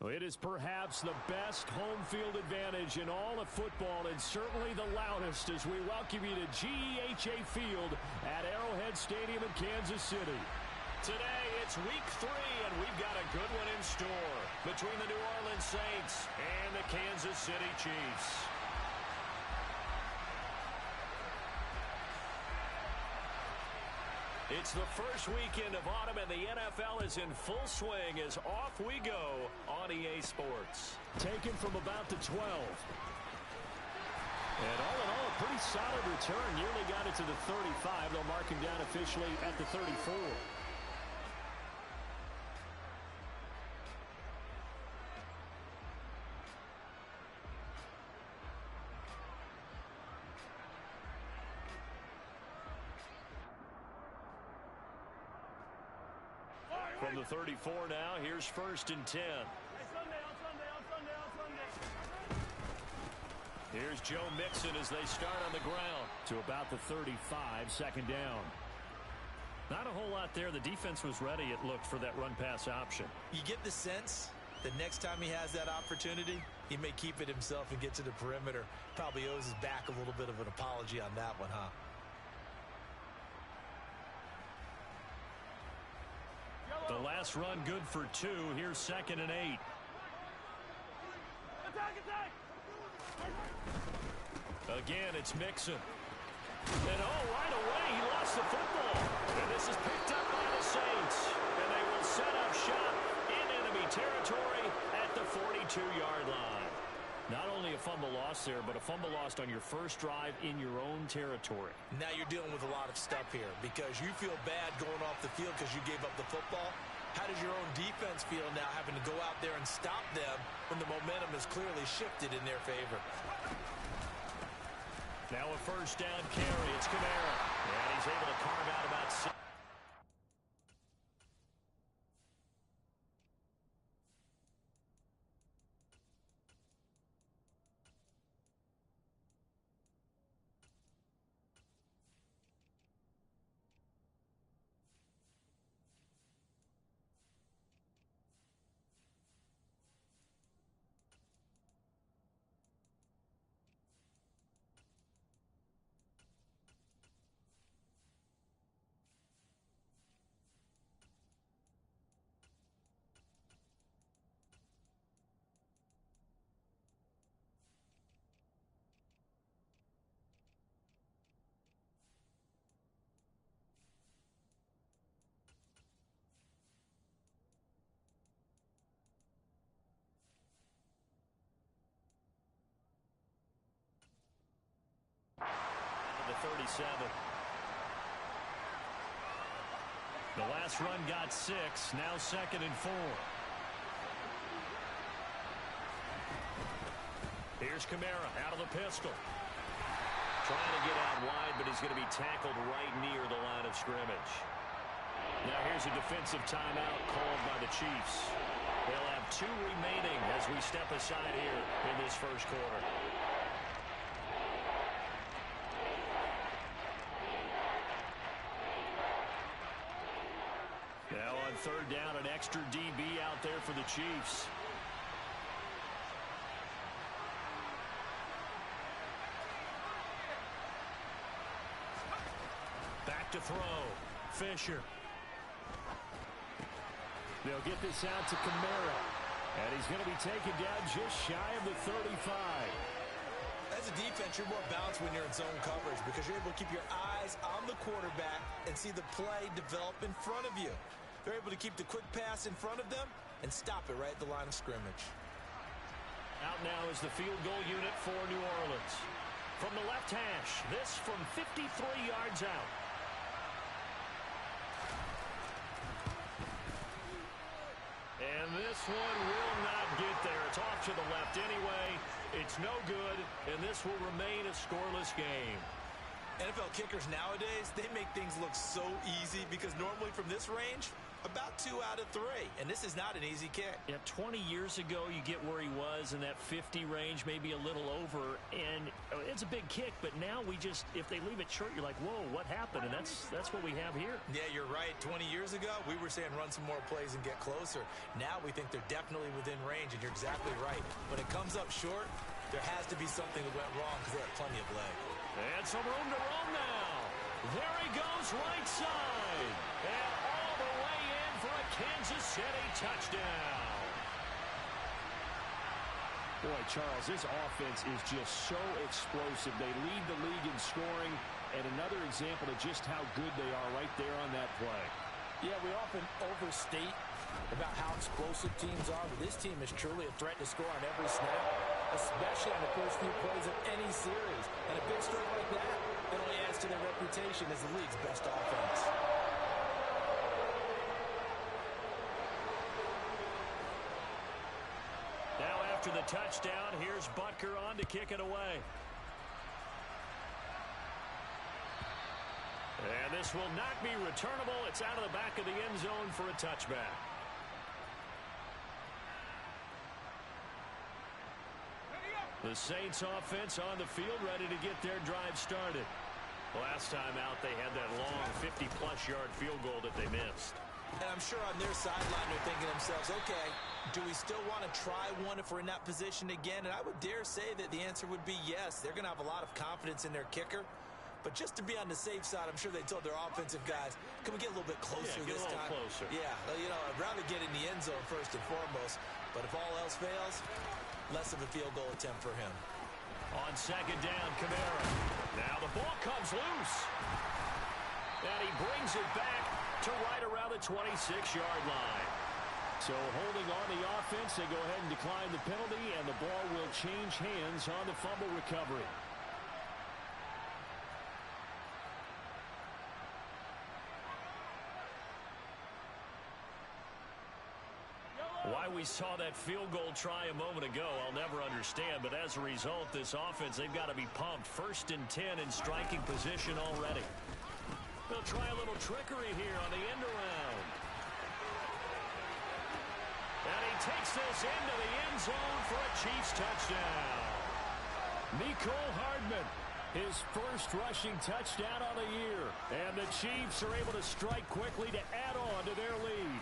It is perhaps the best home field advantage in all of football, and certainly the loudest, as we welcome you to GEHA Field at Arrowhead Stadium in Kansas City. Today, it's week 3, and we've got a good one in store between the New Orleans Saints and the Kansas City Chiefs. It's the first weekend of autumn, and the NFL is in full swing as off we go on EA Sports. Taken from about the 12. And all in all, a pretty solid return. Nearly got it to the 35. They'll mark him down officially at the 34. From the 34 now, here's 1st and 10. Here's Joe Mixon as they start on the ground to about the 35, 2nd down. Not a whole lot there. The defense was ready, it looked, for that run-pass option. You get the sense that next time he has that opportunity, he may keep it himself and get to the perimeter. Probably owes his back a little bit of an apology on that one, huh? The last run good for 2. Here's 2nd and 8. Attack! Again, it's Mixon. And right away, he lost the football. And this is picked up by the Saints. And they will set up shop in enemy territory at the 42-yard line. Not only a fumble loss there, but a fumble lost on your first drive in your own territory. Now you're dealing with a lot of stuff here because you feel bad going off the field because you gave up the football. How does your own defense feel now having to go out there and stop them when the momentum is clearly shifted in their favor? Now a 1st down carry. It's Kamara. And he's able to carve out about 6. The 37. The last run got 6. Now 2nd and 4. Here's Kamara out of the pistol. Trying to get out wide, but he's going to be tackled right near the line of scrimmage. Now here's a defensive timeout called by the Chiefs. They'll have 2 remaining as we step aside here in this first quarter. Now on 3rd down, an extra DB out there for the Chiefs. Back to throw. Fisher. They'll get this out to Kamara. And he's going to be taken down just shy of the 35. As a defense, you're more balanced when you're in zone coverage because you're able to keep your eyes on the quarterback and see the play develop in front of you. They're able to keep the quick pass in front of them and stop it right at the line of scrimmage. Out now is the field goal unit for New Orleans. From the left hash, this from 53 yards out. And this one will not get there. It's off to the left anyway. It's no good, and this will remain a scoreless game. NFL kickers nowadays, they make things look so easy because normally from this range, About 2 out of 3, and this is not an easy kick. Yeah, 20 years ago, you get where he was in that 50 range, maybe a little over, and it's a big kick, but now if they leave it short, you're like, whoa, what happened? And that's what we have here. Yeah, you're right. 20 years ago, we were saying run some more plays and get closer. Now we think they're definitely within range, and you're exactly right. When it comes up short, there has to be something that went wrong because they have plenty of leg. And some room to roam now. There he goes, right side. And all the way in for a Kansas City touchdown. Boy, Charles, this offense is just so explosive. They lead the league in scoring, and another example of just how good they are right there on that play. Yeah, we often overstate about how explosive teams are, but this team is truly a threat to score on every snap, especially on the first few plays of any series. And a big strike like that, it only adds to their reputation as the league's best offense. Now after the touchdown, here's Butker on to kick it away. And this will not be returnable. It's out of the back of the end zone for a touchback. The Saints offense on the field ready to get their drive started. Last time out, they had that long 50-plus yard field goal that they missed. And I'm sure on their sideline they're thinking to themselves, okay, do we still want to try one if we're in that position again? And I would dare say that the answer would be yes. They're going to have a lot of confidence in their kicker. But just to be on the safe side, I'm sure they told their offensive guys, can we get a little bit closer this time? Closer. Yeah, you know, I'd rather get in the end zone first and foremost. But if all else fails, less of a field goal attempt for him. On second down, Kamara. Now the ball comes loose. And he brings it back to right around the 26-yard line. So holding on the offense, they go ahead and decline the penalty, and the ball will change hands on the fumble recovery. Why we saw that field goal try a moment ago, I'll never understand. But as a result, this offense, they've got to be pumped. 1st and 10 in striking position already. They'll try a little trickery here on the end around. And he takes this into the end zone for a Chiefs touchdown. Mecole Hardman, his first rushing touchdown of the year. And the Chiefs are able to strike quickly to add on to their lead.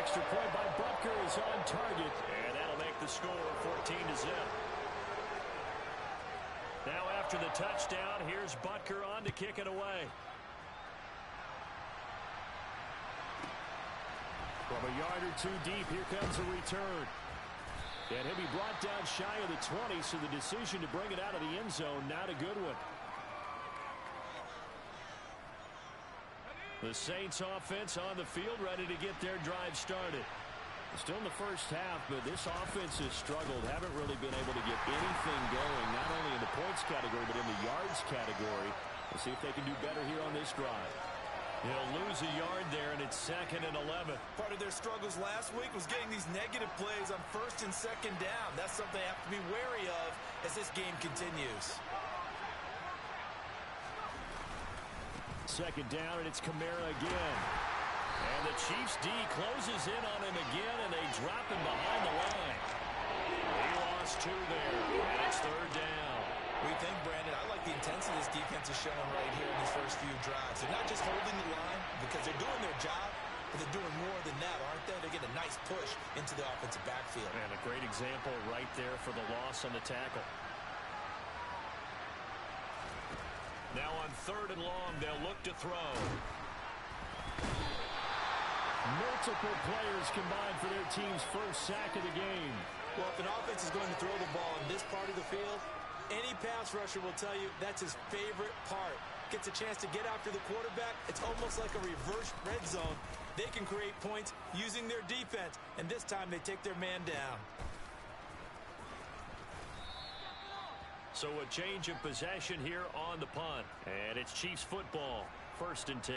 Extra point by Butker is on target, and that'll make the score 14-0. Now after the touchdown, here's Butker on to kick it away. From a yard or two deep, here comes a return. And he'll be brought down shy of the 20, so the decision to bring it out of the end zone, not a good one. The Saints offense on the field ready to get their drive started. Still in the first half, but this offense has struggled. Haven't really been able to get anything going, not only in the points category, but in the yards category. We'll see if they can do better here on this drive. He'll lose a yard there, and it's 2nd and 11. Part of their struggles last week was getting these negative plays on 1st and 2nd down. That's something they have to be wary of as this game continues. 2nd down, and it's Kamara again. And the Chiefs D closes in on him again, and they drop him behind the line. He lost 2 there, and it's 3rd down. We think, Brandon, I like the intensity this defense is showing right here in these first few drives. They're not just holding the line because they're doing their job, but they're doing more than that, aren't they? They're getting a nice push into the offensive backfield. And a great example right there for the loss on the tackle. Now on 3rd and long, they'll look to throw. Multiple players combined for their team's first sack of the game. Well, if an offense is going to throw the ball in this part of the field, any pass rusher will tell you that's his favorite part. Gets a chance to get after the quarterback. It's almost like a reverse red zone. They can create points using their defense, and this time they take their man down. So a change of possession here on the punt. And it's Chiefs football, 1st and 10.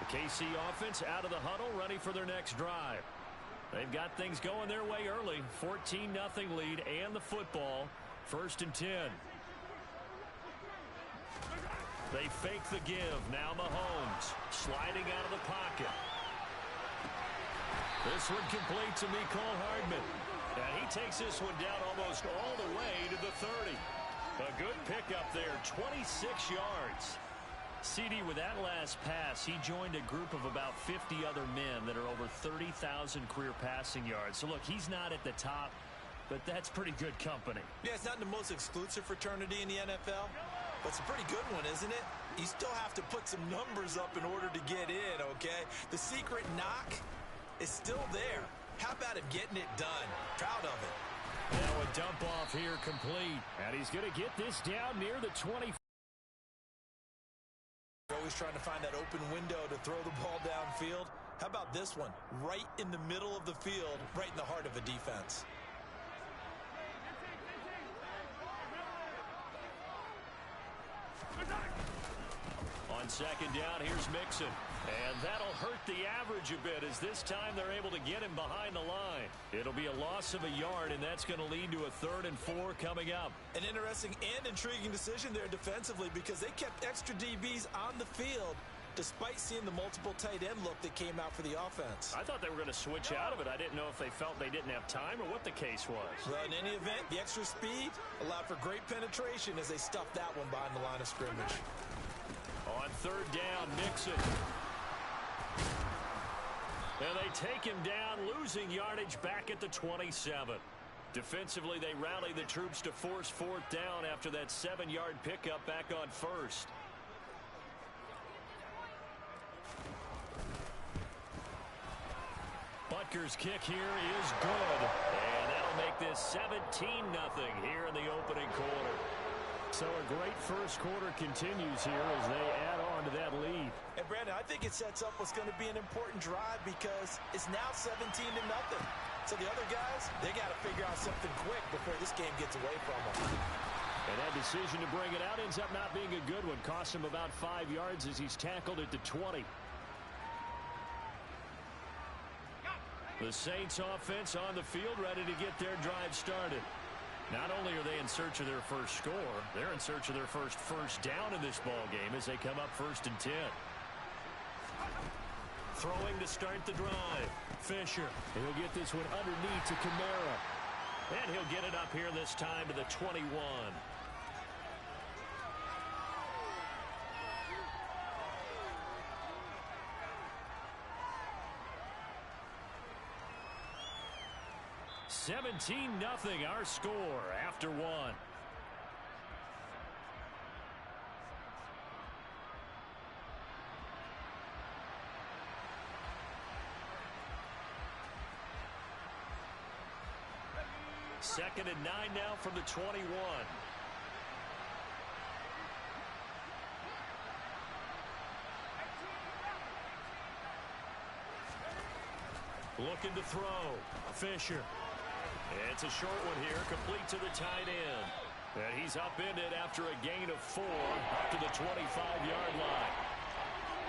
The KC offense out of the huddle, ready for their next drive. They've got things going their way early. 14-0 lead and the football. 1st and 10. They fake the give. Now Mahomes sliding out of the pocket. This one complete to Mecole Hardman. And he takes this one down almost all the way to the 30. A good pickup there, 26 yards. CD, with that last pass, he joined a group of about 50 other men that are over 30,000 career passing yards. So, look, he's not at the top, but that's pretty good company. Yeah, it's not the most exclusive fraternity in the NFL, but it's a pretty good one, isn't it? You still have to put some numbers up in order to get in, okay? The secret knock is still there. How about him getting it done? Proud of it. Now a dump off here complete. And he's going to get this down near the 20. Always trying to find that open window to throw the ball downfield. How about this one? Right in the middle of the field, right in the heart of a defense. On second down, here's Mixon. And that'll hurt the average a bit as this time they're able to get him behind the line. It'll be a loss of a yard, and that's going to lead to a 3rd and 4 coming up. An interesting and intriguing decision there defensively because they kept extra DBs on the field despite seeing the multiple tight end look that came out for the offense. I thought they were going to switch out of it. I didn't know if they felt they didn't have time or what the case was. Well, in any event, the extra speed allowed for great penetration as they stuffed that one behind the line of scrimmage. On 3rd down, Mixon. And they take him down, losing yardage back at the 27. Defensively, they rally the troops to force 4th down after that 7-yard pickup back on 1st. Butker's kick here is good. And that'll make this 17-0 here in the opening quarter. So a great first quarter continues here as they add on to that lead. And Brandon, I think it sets up what's going to be an important drive because it's now 17-0. So the other guys, they got to figure out something quick before this game gets away from them. And that decision to bring it out ends up not being a good one. Cost him about 5 yards as he's tackled at the 20. The Saints offense on the field ready to get their drive started. Not only are they in search of their first score, they're in search of their first down in this ball game as they come up 1st and 10. Throwing to start the drive. Fisher. He'll get this one underneath to Kamara. And he'll get it up here this time to the 21. (17-0) our score after 1. Second and 9 now from the 21. Looking to throw. Fisher. It's a short one here, complete to the tight end. And he's upended after a gain of 4 up to the 25-yard line.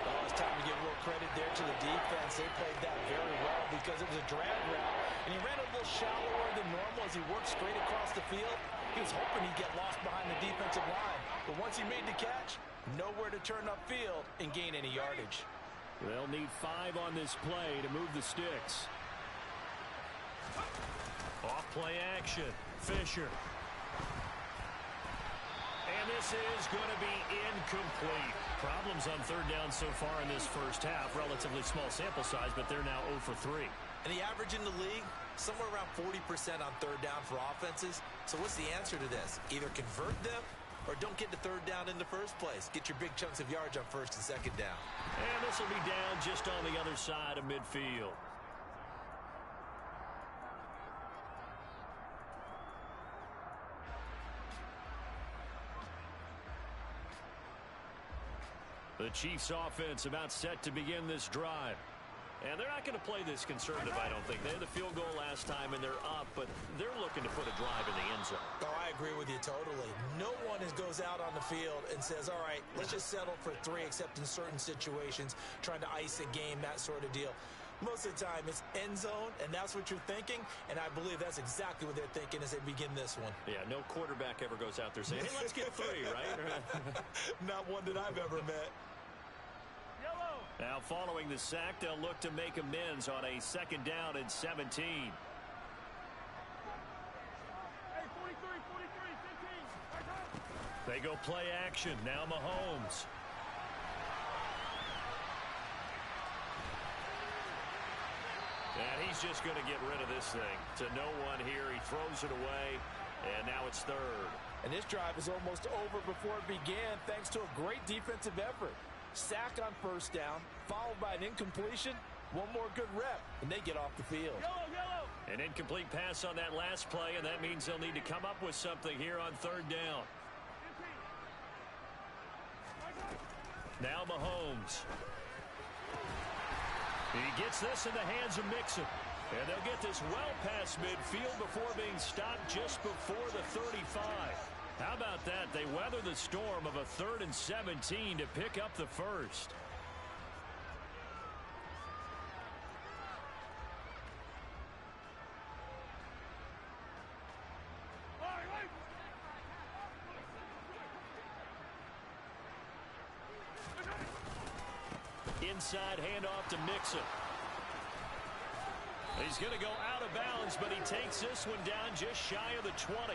Oh, it's time to give real credit there to the defense. They played that very well because it was a drag route. And he ran a little shallower than normal as he worked straight across the field. He was hoping he'd get lost behind the defensive line. But once he made the catch, nowhere to turn upfield and gain any yardage. They'll need 5 on this play to move the sticks. Off play action. Fisher. And this is going to be incomplete. Problems on 3rd down so far in this first half. Relatively small sample size, but they're now 0 for 3. And the average in the league, somewhere around 40% on 3rd down for offenses. So what's the answer to this? Either convert them or don't get to 3rd down in the first place. Get your big chunks of yards on 1st and 2nd down. And this will be down just on the other side of midfield. The Chiefs offense about set to begin this drive. And they're not going to play this conservative, I don't think. They had the field goal last time, and they're up, but they're looking to put a drive in the end zone. Oh, I agree with you totally. No one goes out on the field and says, all right, let's just settle for 3, except in certain situations, trying to ice a game, that sort of deal. Most of the time, it's end zone, and that's what you're thinking, and I believe that's exactly what they're thinking as they begin this one. Yeah, no quarterback ever goes out there saying, hey, let's get 3, right? Not one that I've ever met. Now, following the sack, they'll look to make amends on a 2nd down and 17. They go play action. Now Mahomes. And he's just going to get rid of this thing. To no one here. He throws it away, and now it's 3rd. And this drive is almost over before it began thanks to a great defensive effort. Sack on 1st down, followed by an incompletion. One more good rep, and they get off the field. An incomplete pass on that last play, and that means they'll need to come up with something here on 3rd down. Now Mahomes. He gets this in the hands of Mixon. And they'll get this well past midfield before being stopped just before the 35. How about that? They weather the storm of a 3rd and 17 to pick up the 1st. Inside handoff to Mixon. He's going to go out of bounds, but he takes this one down just shy of the 20.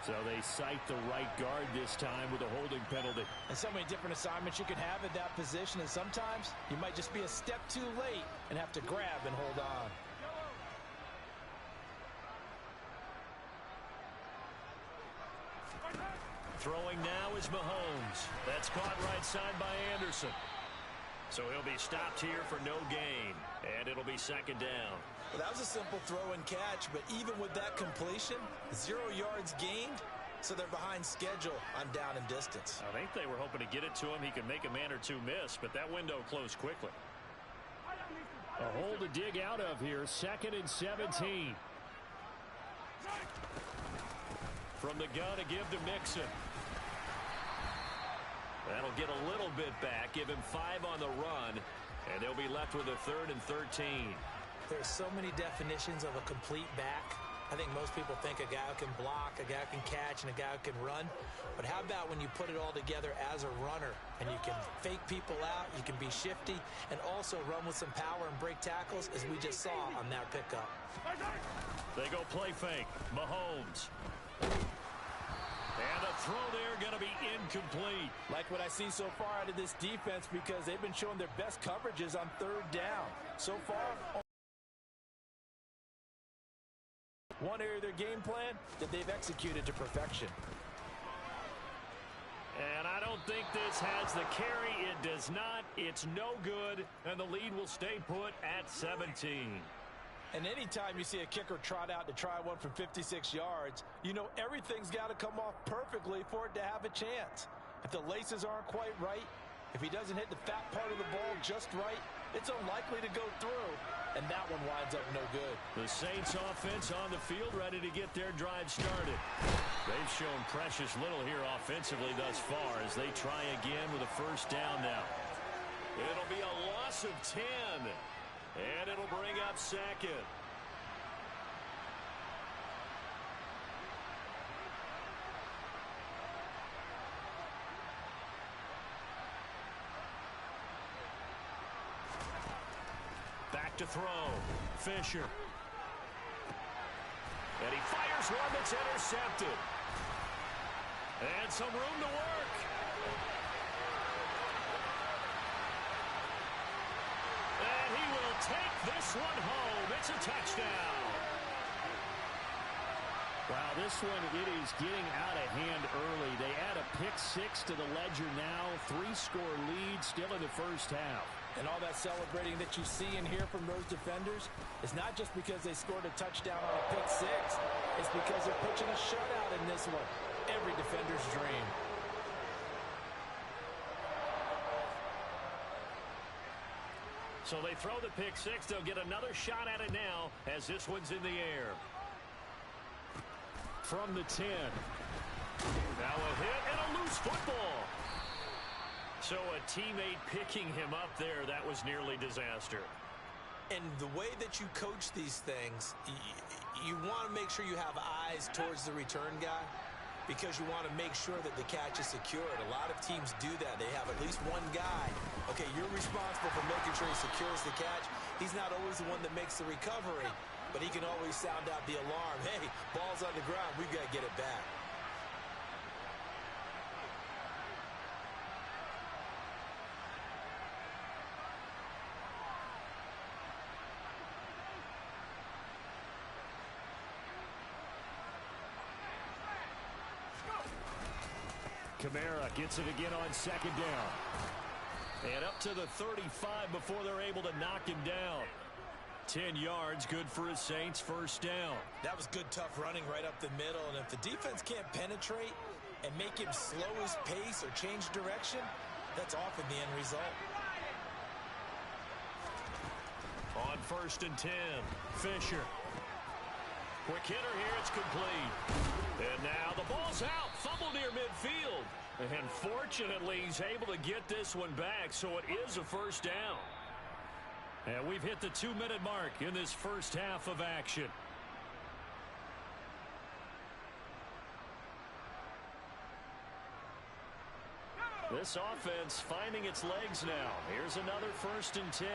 So they cite the right guard this time with a holding penalty. And so many different assignments you can have at that position, and sometimes you might just be a step too late and have to grab and hold on. Throwing now is Mahomes. That's caught right side by Anderson. So he'll be stopped here for no gain. And it'll be 2nd down. Well, that was a simple throw and catch, but even with that completion, 0 yards gained, so they're behind schedule on down and distance. I think they were hoping to get it to him. He could make a man or two miss, but that window closed quickly. A hole to dig out of here. 2nd and 17. From the gun to give to Mixon. That'll get a little bit back, give him 5 on the run, and they'll be left with a 3rd and 13. There's so many definitions of a complete back. I think most people think a guy who can block, a guy who can catch, and a guy who can run. But how about when you put it all together as a runner, and you can fake people out, you can be shifty, and also run with some power and break tackles, as we just saw on that pickup. They go play fake. Mahomes. And the throw there going to be incomplete. Like what I see so far out of this defense, because they've been showing their best coverages on 3rd down. So far, one area of their game plan that they've executed to perfection. And I don't think this has the carry. It does not. It's no good. And the lead will stay put at 17. And anytime you see a kicker trot out to try one from 56 yards, you know everything's got to come off perfectly for it to have a chance. If the laces aren't quite right, if he doesn't hit the fat part of the ball just right, it's unlikely to go through, and that one winds up no good. The Saints offense on the field ready to get their drive started. They've shown precious little here offensively thus far as they try again with a 1st down now. It'll be a loss of 10. And it'll bring up 2nd. Back to throw. Fisher. And he fires one that's intercepted. And some room to work. And he will take this one home. It's a touchdown. Wow, this one, it is getting out of hand early. They add a pick-6 to the ledger now. 3-score lead still in the 1st half. And all that celebrating that you see and hear from those defenders is not just because they scored a touchdown on a pick-6. It's because they're pitching a shutout in this one. Every defender's dream. So they throw the pick-6. They'll get another shot at it now as this one's in the air. From the 10. Now a hit and a loose football. So a teammate picking him up there, that was nearly disaster. And the way that you coach these things, you want to make sure you have eyes towards the return guy because you want to make sure that the catch is secured. A lot of teams do that. They have at least one guy. Okay, you're responsible for making sure he secures the catch. He's not always the one that makes the recovery, but he can always sound out the alarm. Hey, ball's on the ground. We've got to get it back. Kamara gets it again on second down. And up to the 35 before they're able to knock him down. 10 yards, good for his Saints, first down. That was good, tough running right up the middle. And if the defense can't penetrate and make him slow his pace or change direction, that's often the end result. On first and 10, Fisher. Quick hitter here, it's complete. And now the ball's out, fumble near midfield. And fortunately, he's able to get this one back, so it is a first down. And we've hit the 2-minute mark in this first half of action. This offense finding its legs now. Here's another first and 10.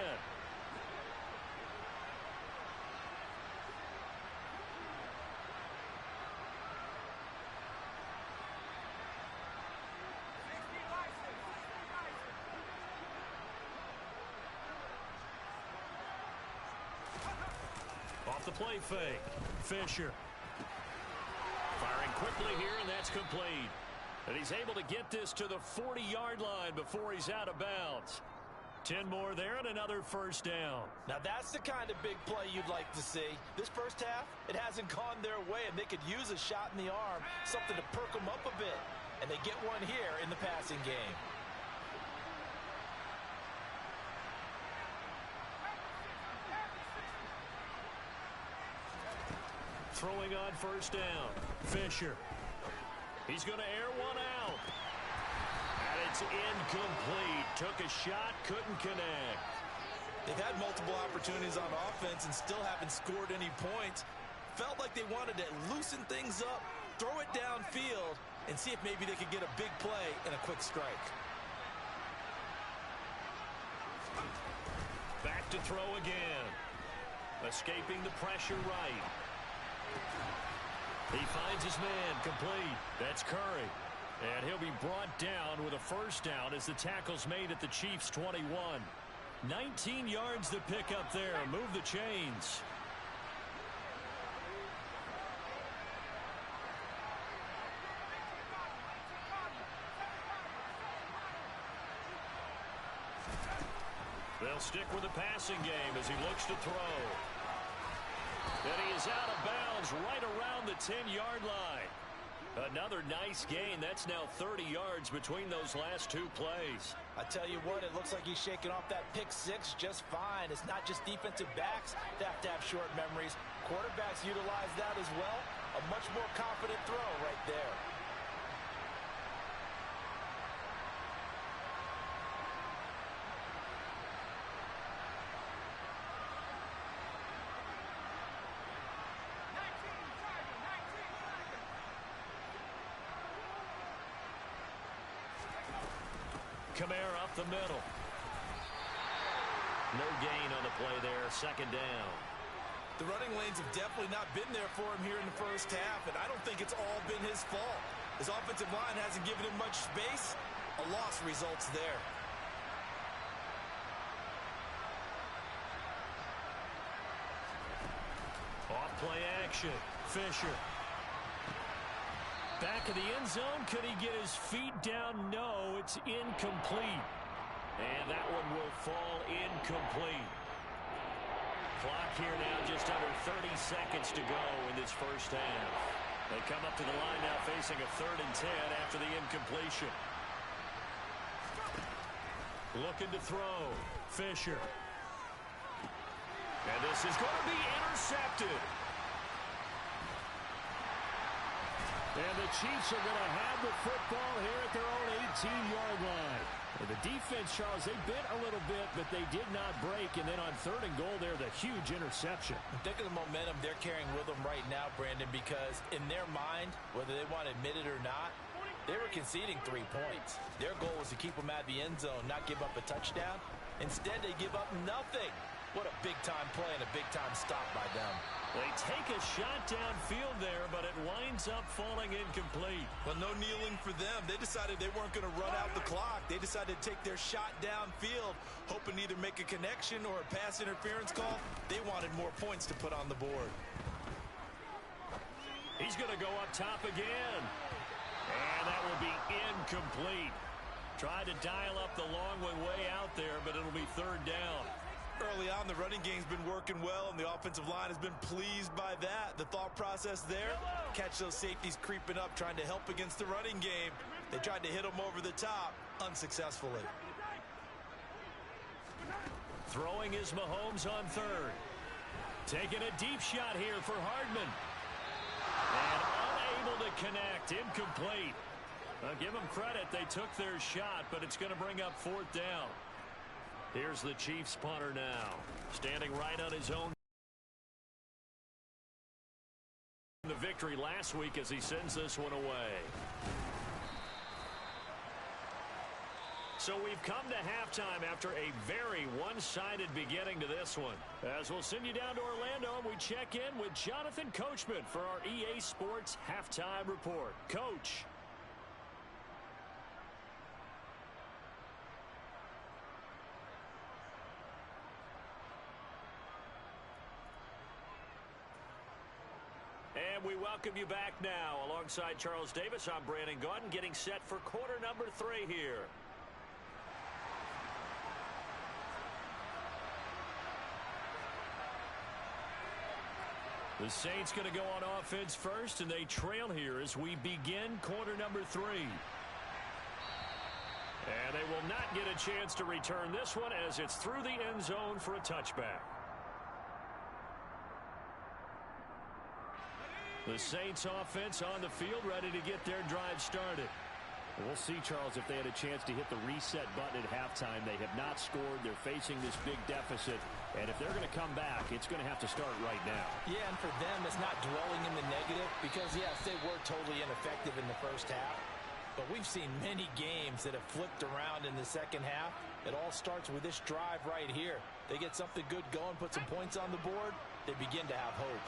Off the play fake. Fisher. Firing quickly here, and that's complete. And he's able to get this to the 40-yard line before he's out of bounds. 10 more there and another first down. Now that's the kind of big play you'd like to see. This first half, it hasn't gone their way, and they could use a shot in the arm, something to perk them up a bit. And they get one here in the passing game. Throwing on first down. Fisher. He's going to air one out. And it's incomplete. Took a shot, couldn't connect. They've had multiple opportunities on offense and still haven't scored any points. Felt like they wanted to loosen things up, throw it downfield, and see if maybe they could get a big play and a quick strike. Back to throw again. Escaping the pressure right. He finds his man, complete. That's Curry. And he'll be brought down with a first down as the tackle's made at the Chiefs' 21. 19 yards to pick up there. Move the chains. They'll stick with the passing game as he looks to throw. And he is out of bounds right around the 10-yard line. Another nice gain. That's now 30 yards between those last two plays. I tell you what, it looks like he's shaking off that pick six just fine. It's not just defensive backs that have to have short memories. Quarterbacks utilize that as well. A much more confident throw right there. Kamara up the middle. No gain on the play there. Second down. The running lanes have definitely not been there for him here in the first half, and I don't think it's all been his fault. His offensive line hasn't given him much space. A loss results there. Off play action. Fisher. Back of the end zone. Could he get his feet down? No, it's incomplete. And that one will fall incomplete. Clock here now just under 30 seconds to go in this first half. They come up to the line now facing a 3rd and 10 after the incompletion. Looking to throw. Fisher. And this is going to be intercepted. And the Chiefs are going to have the football here at their own 18-yard line. And the defense, Charles, they bit a little bit, but they did not break. And then on 3rd and goal there, the huge interception. Think of the momentum they're carrying with them right now, Brandon, because in their mind, whether they want to admit it or not, they were conceding 3 points. Their goal was to keep them out of the end zone, not give up a touchdown. Instead, they give up nothing. What a big-time play and a big-time stop by them. They take a shot downfield there, but it winds up falling incomplete. Well, no kneeling for them. They decided they weren't going to run out the clock. They decided to take their shot downfield, hoping to either make a connection or a pass interference call. They wanted more points to put on the board. He's going to go up top again. And that will be incomplete. Tried to dial up the long one way out there, but it'll be 3rd down. Early on, the running game's been working well, and the offensive line has been pleased by that. The thought process there, catch those safeties creeping up, trying to help against the running game. They tried to hit them over the top, unsuccessfully. Throwing is Mahomes on 3rd. Taking a deep shot here for Hardman. And unable to connect, incomplete. I'll give them credit, they took their shot, but it's going to bring up 4th down. Here's the Chiefs punter now, standing right on his own. The victory last week as he sends this one away. So we've come to halftime after a very one-sided beginning to this one. As we'll send you down to Orlando, we check in with Jonathan Coachman for our EA Sports Halftime Report. Coach. And we welcome you back now. Alongside Charles Davis, I'm Brandon Gaudin, getting set for quarter number 3 here. The Saints going to go on offense first, and they trail here as we begin quarter number 3. And they will not get a chance to return this one as it's through the end zone for a touchback. The Saints offense on the field, ready to get their drive started. We'll see, Charles, if they had a chance to hit the reset button at halftime. They have not scored. They're facing this big deficit. And if they're going to come back, it's going to have to start right now. Yeah, and for them, it's not dwelling in the negative because, yes, they were totally ineffective in the first half. But we've seen many games that have flipped around in the second half. It all starts with this drive right here. They get something good going, put some points on the board, they begin to have hope.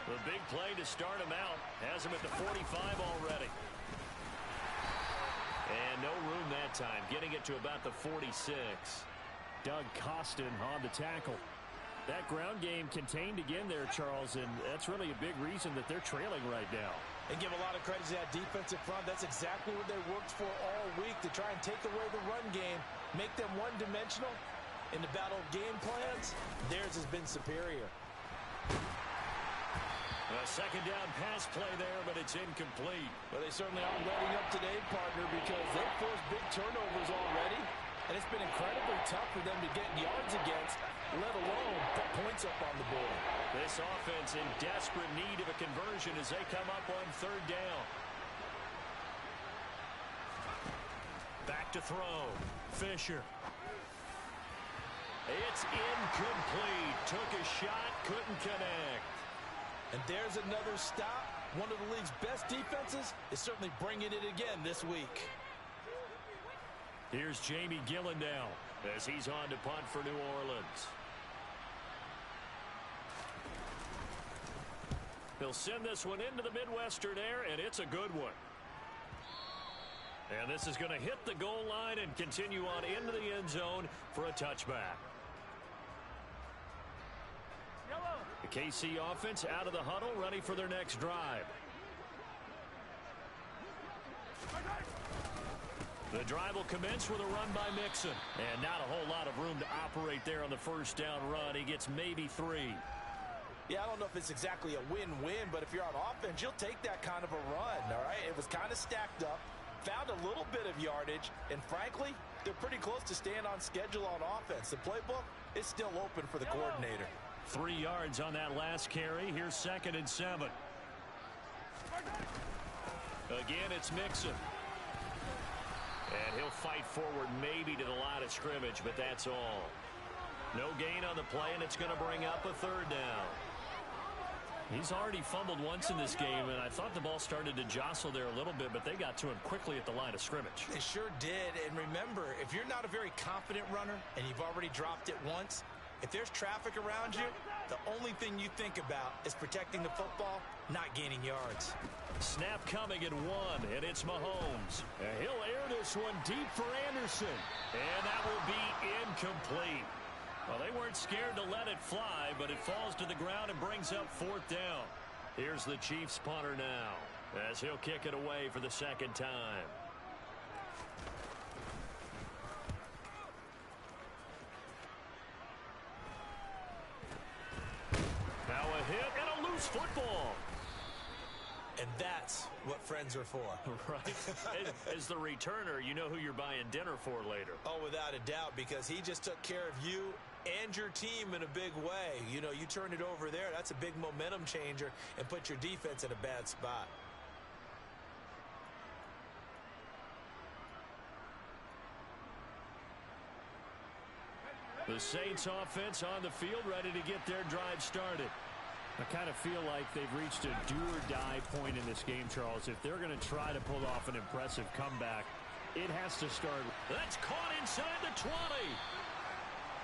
The big play to start him out. Has him at the 45 already. And no room that time. Getting it to about the 46. Doug Costin on the tackle. That ground game contained again there, Charles, and that's really a big reason that they're trailing right now. And give a lot of credit to that defensive front. That's exactly what they worked for all week, to try and take away the run game, make them one-dimensional. In the battle of game plans, theirs has been superior. A second down pass play there, but it's incomplete. Well, they certainly aren't letting up today, partner, because they've forced big turnovers already. And it's been incredibly tough for them to get yards against, let alone put points up on the board. This offense in desperate need of a conversion as they come up on 3rd down. Back to throw. Fisher. It's incomplete. Took a shot, couldn't connect. And there's another stop. One of the league's best defenses is certainly bringing it again this week. Here's Jamie Gillandale as he's on to punt for New Orleans. He'll send this one into the Midwestern air, and it's a good one. And this is going to hit the goal line and continue on into the end zone for a touchback. The KC offense out of the huddle, ready for their next drive. The drive will commence with a run by Mixon. And not a whole lot of room to operate there on the first down run. He gets maybe 3. Yeah, I don't know if it's exactly a win-win, but if you're on offense, you'll take that kind of a run, all right? It was kind of stacked up, found a little bit of yardage, and frankly, they're pretty close to staying on schedule on offense. The playbook is still open for the coordinator. 3 yards on that last carry. Here's 2nd and 7. Again, it's Mixon. And he'll fight forward maybe to the line of scrimmage, but that's all. No gain on the play, and it's going to bring up a third down. He's already fumbled once in this game, and I thought the ball started to jostle there a little bit, but they got to him quickly at the line of scrimmage. They sure did, and remember, if you're not a very confident runner and you've already dropped it once, if there's traffic around you, the only thing you think about is protecting the football, not gaining yards. Snap coming at 1, and it's Mahomes. And he'll air this one deep for Anderson, and that will be incomplete. Well, they weren't scared to let it fly, but it falls to the ground and brings up 4th down. Here's the Chiefs punter now, as he'll kick it away for the second time. Now a hit and a loose football. And that's what friends are for. Right. As the returner, you know who you're buying dinner for later. Oh, without a doubt, because he just took care of you and your team in a big way. You know, you turn it over there, that's a big momentum changer and put your defense in a bad spot. The Saints offense on the field, ready to get their drive started. I kind of feel like they've reached a do-or-die point in this game, Charles. If they're going to try to pull off an impressive comeback, it has to start. That's caught inside the 20.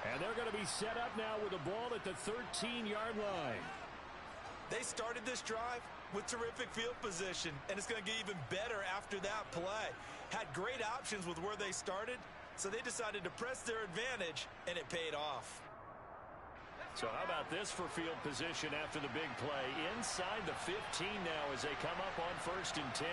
And they're going to be set up now with the ball at the 13-yard line. They started this drive with terrific field position, and it's going to get even better after that play. Had great options with where they started, so they decided to press their advantage, and it paid off. So how about this for field position after the big play? Inside the 15 now as they come up on 1st and 10.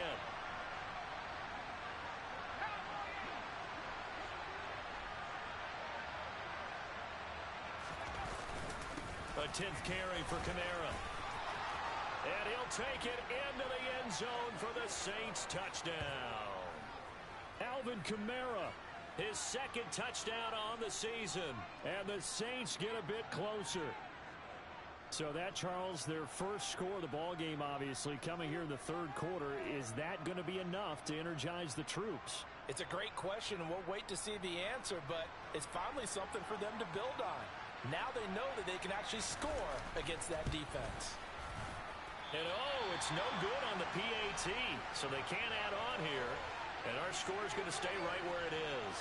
A 10th carry for Kamara. And he'll take it into the end zone for the Saints touchdown. Alvin Kamara. His second touchdown on the season. And the Saints get a bit closer. So that, Charles, their first score of the ball game, obviously, coming here in the 3rd quarter. Is that going to be enough to energize the troops? It's a great question, and we'll wait to see the answer, but it's finally something for them to build on. Now they know that they can actually score against that defense. And, oh, it's no good on the PAT, so they can't add on here. And our score is going to stay right where it is.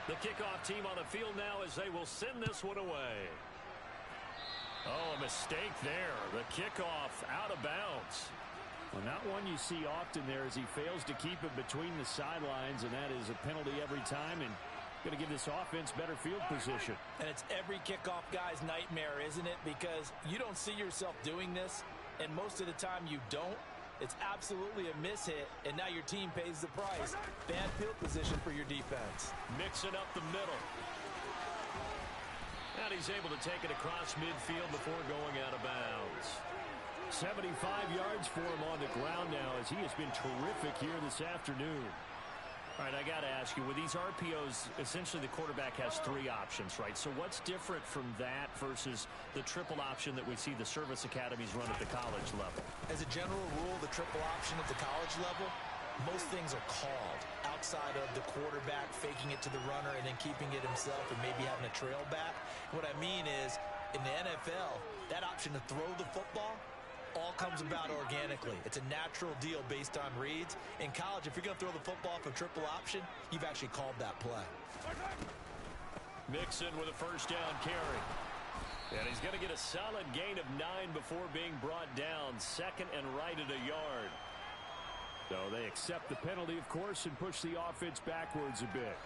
The kickoff team on the field now as they will send this one away. Oh, a mistake there. The kickoff out of bounds. Well, not one you see often there as he fails to keep it between the sidelines, and that is a penalty every time, and going to give this offense better field position. And it's every kickoff guy's nightmare, isn't it? Because you don't see yourself doing this, and most of the time you don't. It's absolutely a mishit, and now your team pays the price. Bad field position for your defense. Mixing up the middle. And he's able to take it across midfield before going out of bounds. 75 yards for him on the ground now as he has been terrific here this afternoon. All right, I got to ask you, with these RPOs, essentially the quarterback has 3 options, right? So what's different from that versus the triple option that we see the service academies run at the college level? As a general rule, the triple option at the college level, most things are called outside of the quarterback faking it to the runner and then keeping it himself and maybe having a trail back. What I mean is, in the NFL, that option to throw the football all comes about organically. It's a natural deal based on reads. In college, if you're going to throw the football for triple option, you've actually called that play. Mixon with a first down carry. And he's going to get a solid gain of 9 before being brought down. 2nd and right at a yard. So they accept the penalty, of course, and push the offense backwards a bit.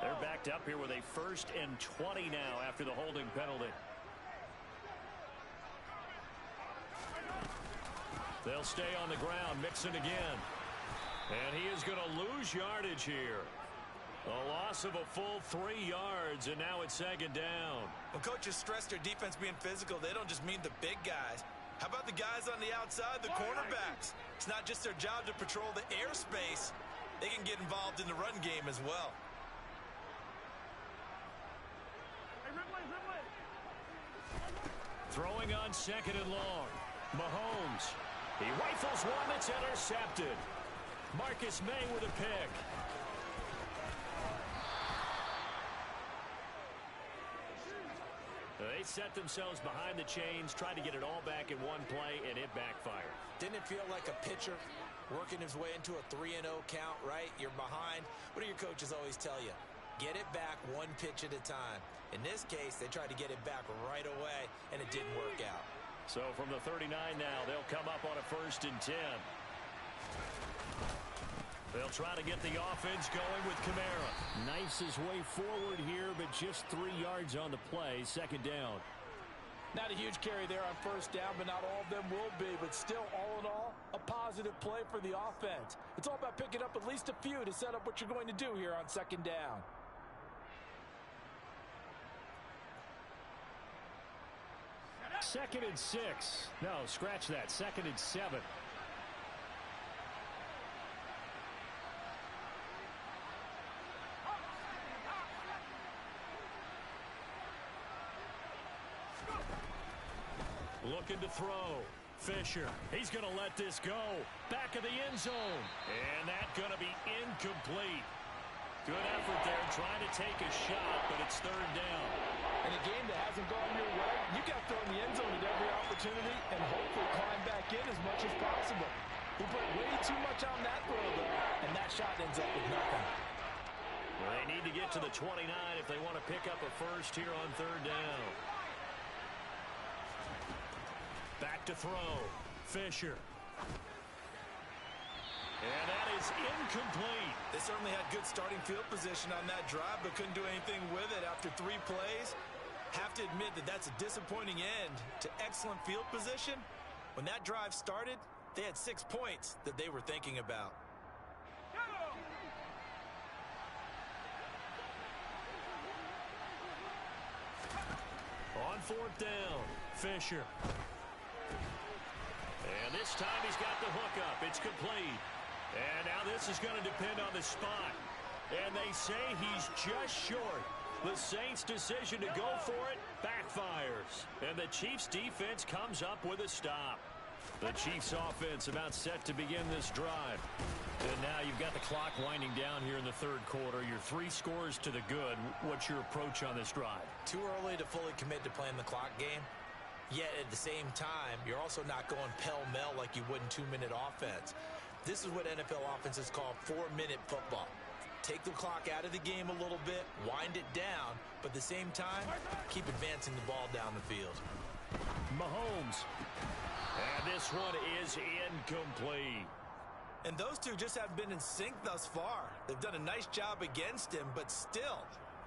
They're backed up here with a 1st and 20 now after the holding penalty. They'll stay on the ground. Mixon again. And he is going to lose yardage here. A loss of a full 3 yards, and now it's 2nd down. When coaches stress their defense being physical, they don't just mean the big guys. How about the guys on the outside, the cornerbacks? It's not just their job to patrol the airspace. They can get involved in the run game as well. Throwing on second and long. Mahomes. He rifles one that's intercepted. Marcus May with a pick. They set themselves behind the chains, tried to get it all back in one play, and it backfired. Didn't it feel like a pitcher working his way into a 3-0 count, right? You're behind. What do your coaches always tell you? Get it back one pitch at a time. In this case, they tried to get it back right away, and it didn't work out. So from the 39 now, they'll come up on a 1st and 10. They'll try to get the offense going with Kamara. Knifes his way forward here, but just 3 yards on the play. 2nd down. Not a huge carry there on 1st down, but not all of them will be. But still, all in all, a positive play for the offense. It's all about picking up at least a few to set up what you're going to do here on 2nd down. Second and 6. No, scratch that. 2nd and 7. Looking to throw. Fisher. He's going to let this go. Back of the end zone. And that's going to be incomplete. Good effort there trying to take a shot, but it's 3rd down. In a game that hasn't gone your way, you got to throw in the end zone at every opportunity and hopefully climb back in as much as possible. He put way too much on that throw, though, and that shot ends up with nothing. Well, they need to get to the 29 if they want to pick up a first here on 3rd down. Back to throw. Fisher. And that is incomplete. They certainly had good starting field position on that drive, but couldn't do anything with it after 3 plays. Have to admit that that's a disappointing end to excellent field position. When that drive started, they had 6 points that they were thinking about. On 4th down, Fisher. And this time he's got the hook up. It's complete. And now this is going to depend on the spot. And they say he's just short. The Saints' decision to go for it backfires. And the Chiefs' defense comes up with a stop. The Chiefs' offense about set to begin this drive. And now you've got the clock winding down here in the 3rd quarter. You're 3 scores to the good. What's your approach on this drive? Too early to fully commit to playing the clock game. Yet at the same time, you're also not going pell-mell like you would in 2-minute offense. This is what NFL offenses call 4-minute football. Take the clock out of the game a little bit, wind it down, but at the same time, keep advancing the ball down the field. Mahomes. And this one is incomplete. And those two just haven't been in sync thus far. They've done a nice job against him, but still,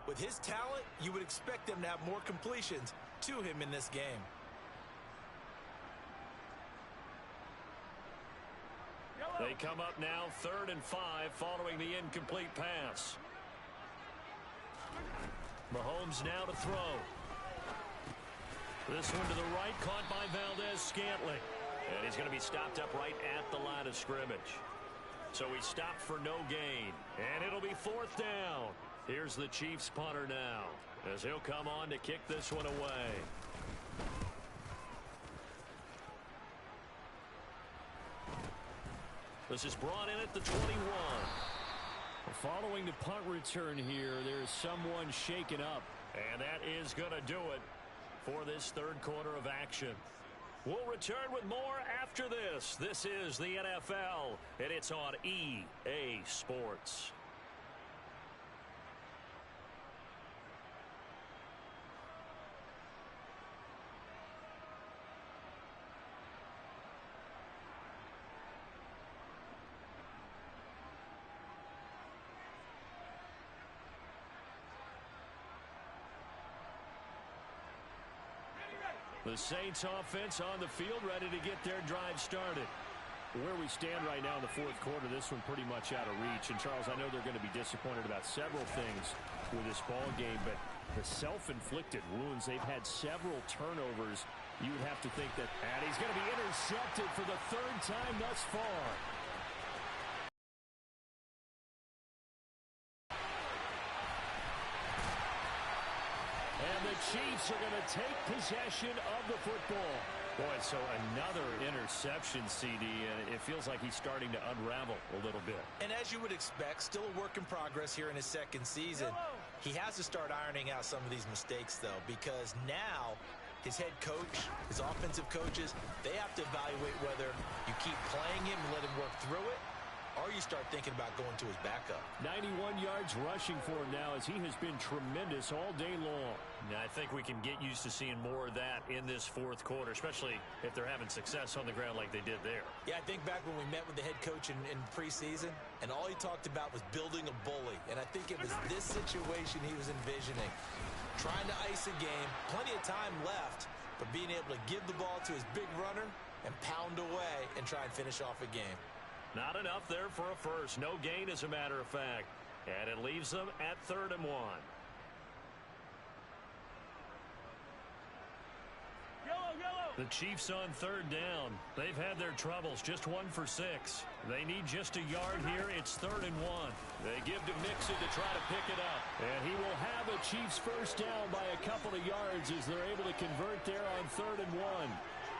with his talent, you would expect them to have more completions to him in this game. They come up now 3rd and 5 following the incomplete pass. Mahomes now to throw. This one to the right, caught by Valdez-Scantling. And he's going to be stopped up right at the line of scrimmage. So he stopped for no gain. And it'll be 4th down. Here's the Chiefs punter now, as he'll come on to kick this one away. This is brought in at the 21. Following the punt return here, there's someone shaken up. And that is going to do it for this 3rd quarter of action. We'll return with more after this. This is the NFL, and it's on EA Sports. The Saints offense on the field, ready to get their drive started. Where we stand right now in the 4th quarter, this one pretty much out of reach. And, Charles, I know they're going to be disappointed about several things with this ball game, but the self-inflicted wounds, they've had several turnovers. You would have to think that, and he's going to be intercepted for the 3rd time thus far. Chiefs are going to take possession of the football. Boy, so another interception, CD, and it feels like he's starting to unravel a little bit. And as you would expect, still a work in progress here in his second season. He has to start ironing out some of these mistakes, though, because now his head coach, his offensive coaches, they have to evaluate whether you keep playing him and let him work through it, or you start thinking about going to his backup. 91 yards rushing for him now as he has been tremendous all day long. Now, I think we can get used to seeing more of that in this fourth quarter, especially if they're having success on the ground like they did there. Yeah, I think back when we met with the head coach in preseason, and all he talked about was building a bully. And I think it was this situation he was envisioning. Trying to ice a game, plenty of time left, but being able to give the ball to his big runner and pound away and try and finish off a game. Not enough there for a first. No gain, as a matter of fact. And it leaves them at 3rd and 1. The Chiefs on 3rd down. They've had their troubles. Just 1 for 6. They need just a yard here. It's 3rd and 1. They give to Mixon to try to pick it up. And he will have a Chiefs first down by a couple of yards as they're able to convert there on 3rd and 1.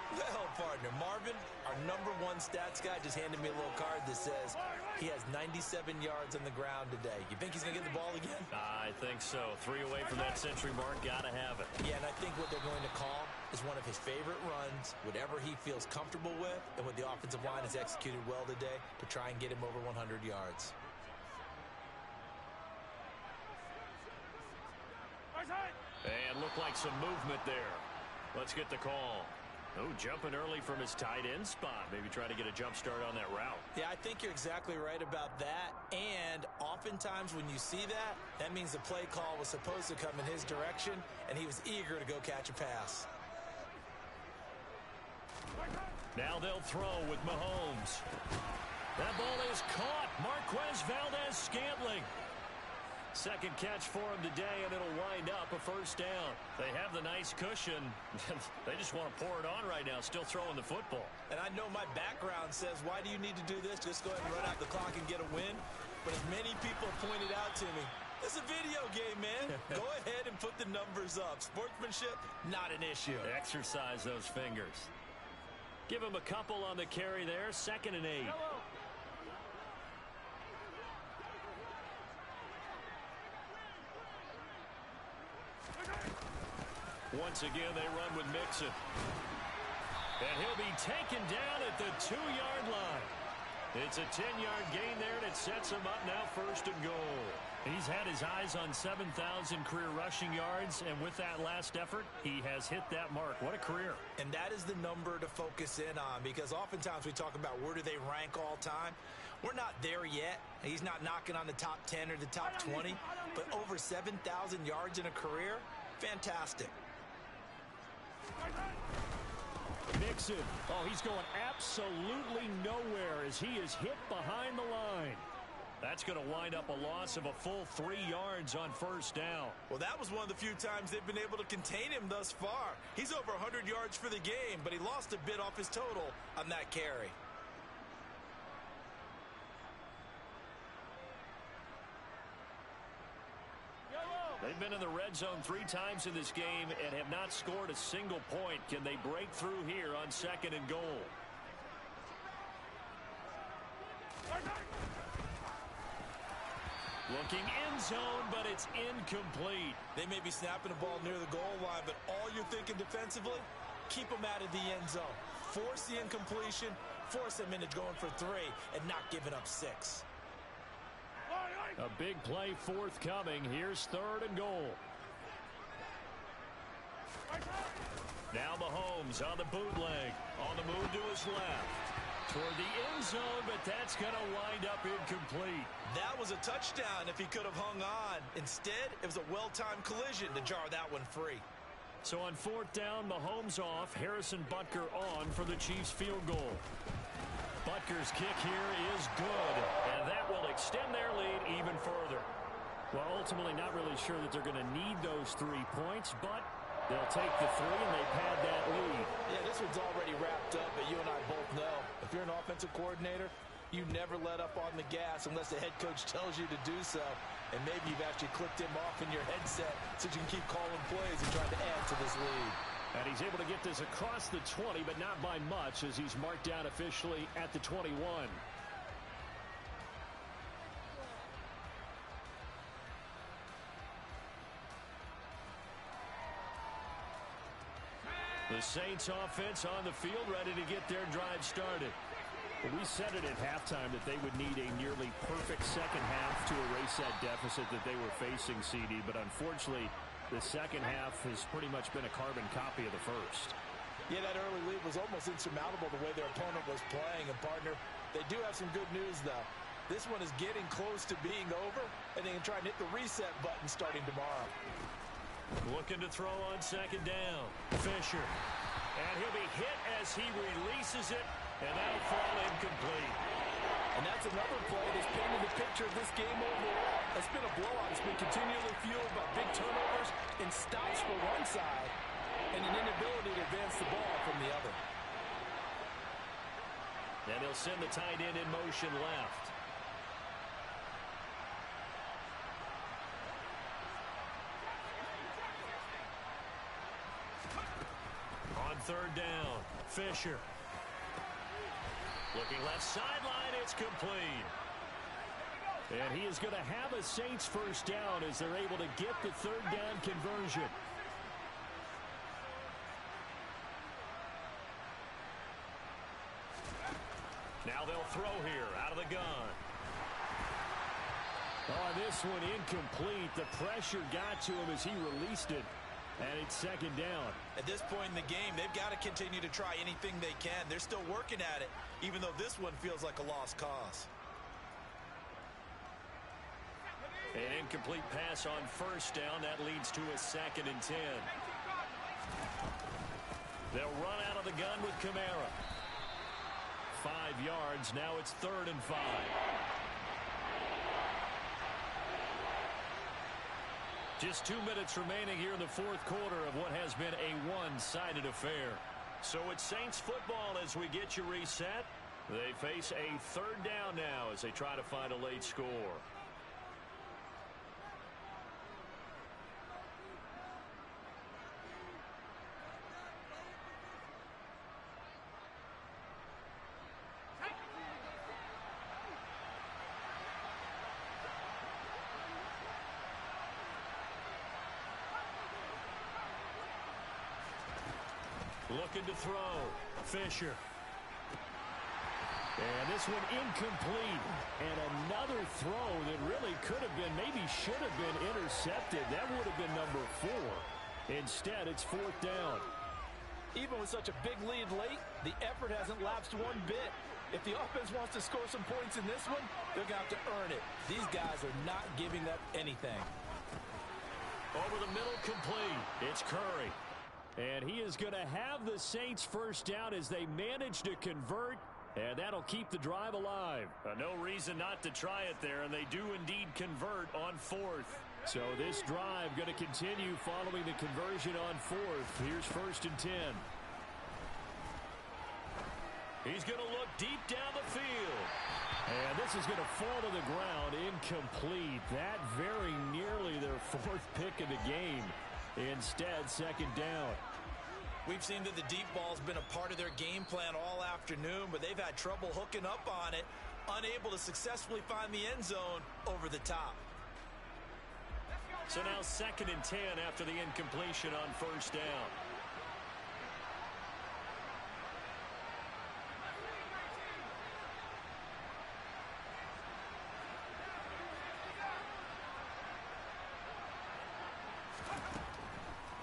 Well, partner, Marvin, our #1 stats guy, just handed me a little card that says he has 97 yards on the ground today. You think he's going to get the ball again? I think so. 3 away from that century mark. Got to have it. Yeah, and I think what they're going to call is one of his favorite runs, whatever he feels comfortable with, and what the offensive line has executed well today to try and get him over 100 yards. And look like some movement there. Let's get the call. Oh, jumping early from his tight end spot. Maybe try to get a jump start on that route. Yeah, I think you're exactly right about that. And oftentimes when you see that, that means the play call was supposed to come in his direction, and he was eager to go catch a pass. Now they'll throw with Mahomes. That ball is caught. Marquez Valdez-Scantling. Second catch for him today, and it'll wind up a first down. They have the nice cushion. They just want to pour it on right now, still throwing the football. And I know my background says, why do you need to do this? Just go ahead and run out the clock and get a win. But as many people pointed out to me, it's a video game, man. Go ahead and put the numbers up. Sportsmanship, not an issue. Exercise those fingers. Give him a couple on the carry there. 2nd and 8. Once again, they run with Mixon. And he'll be taken down at the 2-yard line. It's a 10-yard gain there, and it sets him up now 1st and goal. He's had his eyes on 7,000 career rushing yards, and with that last effort, he has hit that mark. What a career. And that is the number to focus in on, because oftentimes we talk about where do they rank all time. We're not there yet. He's not knocking on the top 10 or the top 20, but over 7,000 yards in a career, fantastic. Mixon. Oh, he's going absolutely nowhere as he is hit behind the line. That's going to wind up a loss of a full 3 yards on 1st down. Well, that was one of the few times they've been able to contain him thus far. He's over 100 yards for the game, but he lost a bit off his total on that carry. They've been in the red zone 3 times in this game and have not scored a single point. Can they break through here on 2nd and goal? Looking end zone, but it's incomplete. They may be snapping the ball near the goal line, but all you're thinking defensively, keep them out of the end zone. Force the incompletion, force them into going for 3, and not giving up 6. A big play forthcoming. Here's 3rd and goal. Now Mahomes on the bootleg. On the move to his left. Toward the end zone, but that's going to wind up incomplete. That was a touchdown if he could have hung on. Instead, it was a well-timed collision to jar that one free. So on 4th down, Mahomes off. Harrison Butker on for the Chiefs field goal. Butker's kick here is good, and that will extend their lead even further. Well, ultimately not really sure that they're going to need those 3 points, but they'll take the 3 and they pad that lead. Yeah, this one's already wrapped up, but you and I both know if you're an offensive coordinator, You never let up on the gas unless the head coach tells you to do so. And maybe you've actually clicked him off in your headset so you can keep calling plays and trying to add to this lead. And he's able to get this across the 20, but not by much, as he's marked down officially at the 21. The Saints offense on the field, ready to get their drive started. Well, we said it at halftime that they would need a nearly perfect second half to erase that deficit that they were facing, CD. But unfortunately, the second half has pretty much been a carbon copy of the first. Yeah, that early lead was almost insurmountable the way their opponent was playing. And, partner, they do have some good news, though. This one is getting close to being over, and they can try and hit the reset button starting tomorrow. Looking to throw on second down. Fisher. And he'll be hit as he releases it, and that'll fall incomplete. And that's another play that's painted the picture of this game overall. It's been a blowout. It's been continually fueled by big turnovers and stops for one side and an inability to advance the ball from the other. And he'll send the tight end in motion left. On third down, Fisher. Looking left sideline, it's complete. And he is going to have a Saints first down as they're able to get the third down conversion. Now they'll throw here out of the gun. Oh, this one incomplete. The pressure got to him as he released it. And it's second down. At this point in the game, they've got to continue to try anything they can. They're still working at it, even though this one feels like a lost cause. An incomplete pass on first down. That leads to a 2nd and 10. They'll run out of the gun with Kamara. 5 yards. Now it's 3rd and 5. Just 2 minutes remaining here in the fourth quarter of what has been a one-sided affair. So it's Saints football as we get you reset. They face a third down now as they try to find a late score. Looking to throw. Fisher. And this one incomplete. And another throw that really could have been, maybe should have been intercepted. That would have been number 4. Instead, it's 4th down. Even with such a big lead late, the effort hasn't lapsed one bit. If the offense wants to score some points in this one, they're going to have to earn it. These guys are not giving up anything. Over the middle, complete. It's Curry. And he is going to have the Saints first down as they manage to convert, and that'll keep the drive alive. No reason not to try it there, and they do indeed convert on 4th. So this drive going to continue following the conversion on 4th. Here's 1st and 10. He's going to look deep down the field. And this is going to fall to the ground, incomplete. That very nearly their 4th pick of the game. Instead, 2nd down. We've seen that the deep ball's been a part of their game plan all afternoon, but they've had trouble hooking up on it, unable to successfully find the end zone over the top. So now 2nd and 10 after the incompletion on 1st down.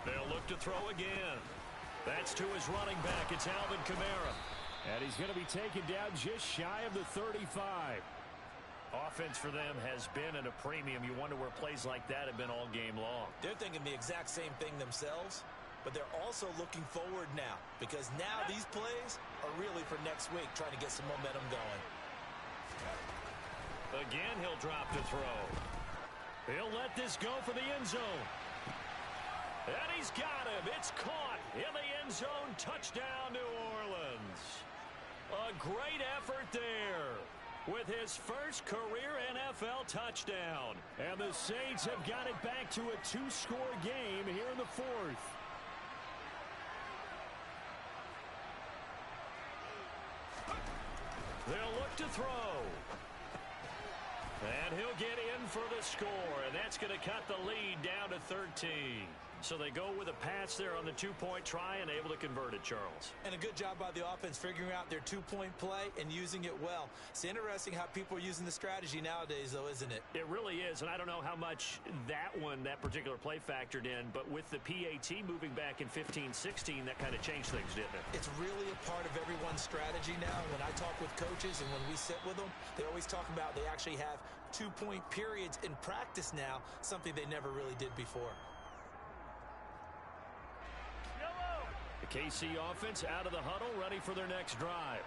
They'll look to throw again. That's to his running back. It's Alvin Kamara. And he's going to be taken down just shy of the 35. Offense for them has been at a premium. You wonder where plays like that have been all game long. They're thinking the exact same thing themselves, but they're also looking forward now, because now these plays are really for next week, trying to get some momentum going. Again, he'll drop to throw. He'll let this go for the end zone. And he's got him. It's caught in the end zone. Touchdown, New Orleans. A great effort there. with his first career NFL touchdown. And the Saints have got it back to a 2-score game here in the fourth. They'll look to throw. And he'll get in for the score, and that's going to cut the lead down to 13. So they go with a pass there on the two-point try and able to convert it, Charles. And a good job by the offense figuring out their two-point play and using it well. It's interesting how people are using the strategy nowadays, though, isn't it? It really is, and I don't know how much that particular play factored in, but with the PAT moving back in 15-16, that kind of changed things, didn't it? It's really a part of everyone's strategy now. When I talk with coaches and when we sit with them, they always talk about they actually have two-point periods in practice now, something they never really did before. The KC offense out of the huddle, ready for their next drive.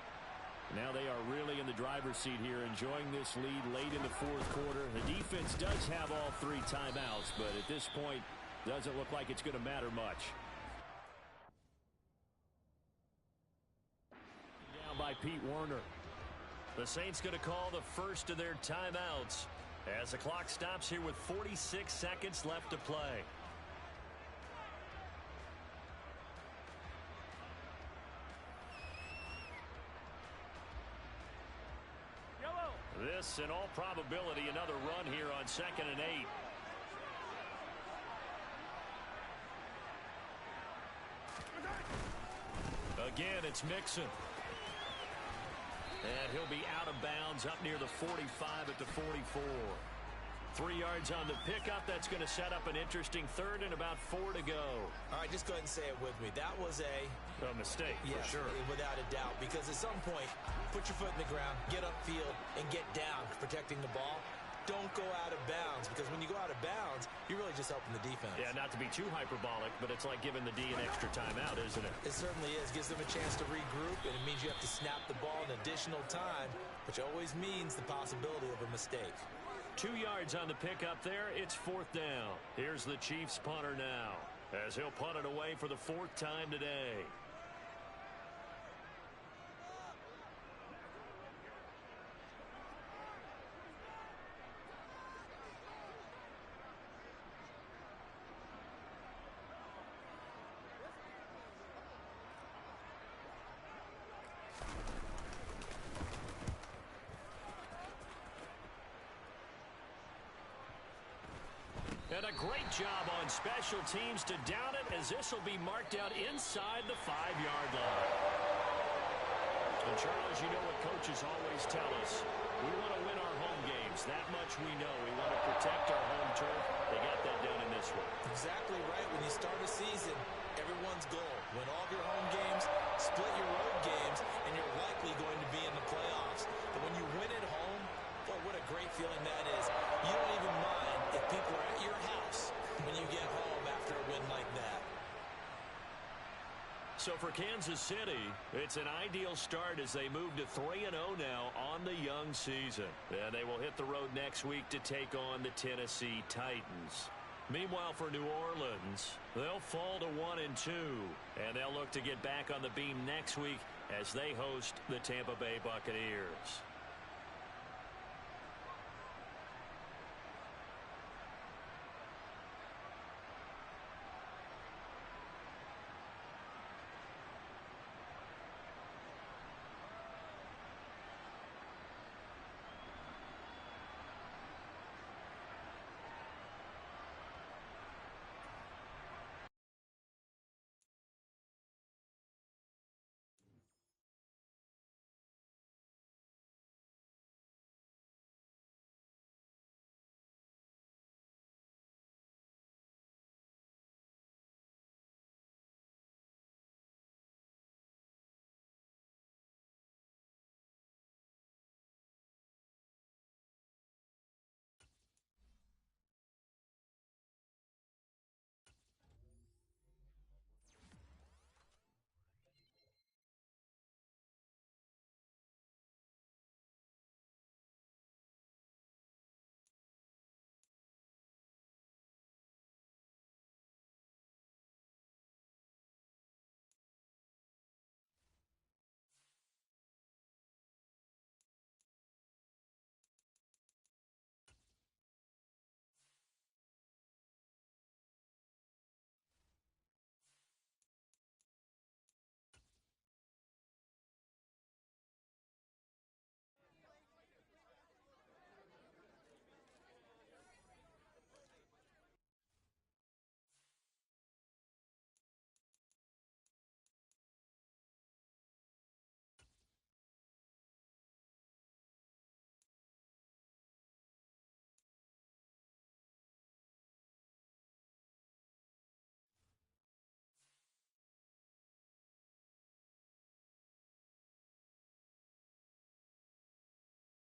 Now they are really in the driver's seat here, enjoying this lead late in the fourth quarter. The defense does have all 3 timeouts, but at this point, doesn't look like it's going to matter much. Down by Pete Werner. The Saints going to call the first of their timeouts as the clock stops here with 46 seconds left to play. This, in all probability, another run here on 2nd and 8. Again, it's Mixon. And he'll be out of bounds up near the 45 at the 44. 3 yards on the pickup. That's going to set up an interesting third and about 4 to go. All right, just go ahead and say it with me. That was a mistake, for sure. Without a doubt, because at some point, put your foot in the ground, get upfield, and get down protecting the ball. Don't go out of bounds, because when you go out of bounds, you're really just helping the defense. Yeah, not to be too hyperbolic, but it's like giving the D an extra timeout, isn't it? It certainly is. Gives them a chance to regroup, and it means you have to snap the ball an additional time, which always means the possibility of a mistake. 2 yards on the pickup there. It's 4th down. Here's the Chiefs punter now, as he'll punt it away for the 4th time today. And a great job on special teams to down it, as this will be marked out inside the 5-yard line. And Charles, you know what coaches always tell us. We want to win our home games. That much we know. We want to protect our home turf. They got that done in this one. Exactly right. When you start a season, everyone's goal: win all of your home games, split your road games, and you're likely going to be in the playoffs. But when you win at home, boy, what a great feeling that is. You don't even mind if people are at your house when you get home after a win like that. So for Kansas City, it's an ideal start as they move to 3-0 now on the young season. And they will hit the road next week to take on the Tennessee Titans. Meanwhile, for New Orleans, they'll fall to 1-2, and they'll look to get back on the beam next week as they host the Tampa Bay Buccaneers.